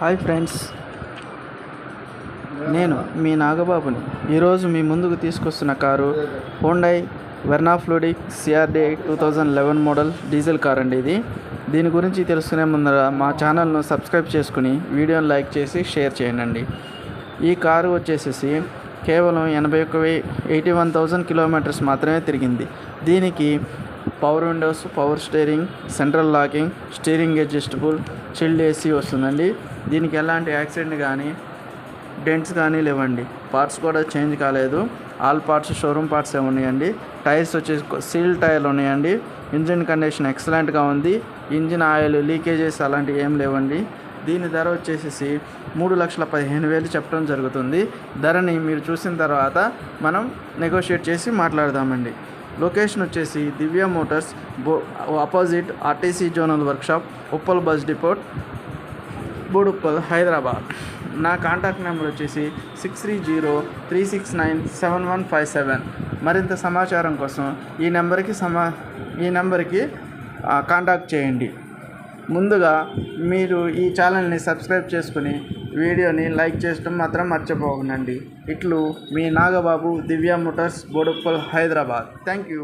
Hi friends, నేను మీ నాగబాబుని. ఈరోజు మీ ముందుకు తీసుకొస్తున్న car Hyundai Verna fluid CRDI 2011 model diesel car అండి. దీని గురించి తెలుసుకునే ముందర మా ఛానల్ను సబ్స్క్రైబ్ చేసుకుని వీడియోని లైక్ చేసి షేర్ చేయండి. ఈ కారు వచ్చేసేసి కేవలం 81,000 కిలోమీటర్స్ మాత్రమే తిరిగింది. దీనికి power Windows, power steering, central locking, steering adjustable, chilled AC వస్తుందండి. దీనికి ఎలాంటి యాక్సిడెంట్ కానీ డెంట్స్ కానీ లేవండి. పార్ట్స్ కూడా చేంజ్ కాలేదు. ఆల్ పార్ట్స్ షోరూమ్ పార్ట్స్ ఉన్నాయండి. టైర్స్ వచ్చేసి సీల్ టైర్లు ఉన్నాయండి. ఇంజిన్ కండిషన్ ఎక్సలెంట్గా ఉంది. ఇంజిన్ ఆయిల్ లీకేజెస్ అలాంటివి ఏం లేవండి. దీని ధర వచ్చేసి 3,15,000 చెప్పడం జరుగుతుంది. ధరని మీరు చూసిన తర్వాత మనం నెగోషియేట్ చేసి మాట్లాడదామండి. లొకేషన్ వచ్చేసి Divya Motors opposite RTC zonal workshop, Uppal bus depot, Boduppal, Hyderabad. నా కాంటాక్ట్ నెంబర్ వచ్చేసి 6303697157. మరింత సమాచారం కోసం ఈ నెంబర్కి కాంటాక్ట్ చేయండి. ముందుగా మీరు ఈ ఛానల్ని సబ్స్క్రైబ్ చేసుకుని వీడియోని లైక్ చేయడం మాత్రం మర్చిపోకండి. ఇట్లు మీ Nagababu, Divya Motors, Boduppal, Hyderabad. Thank you.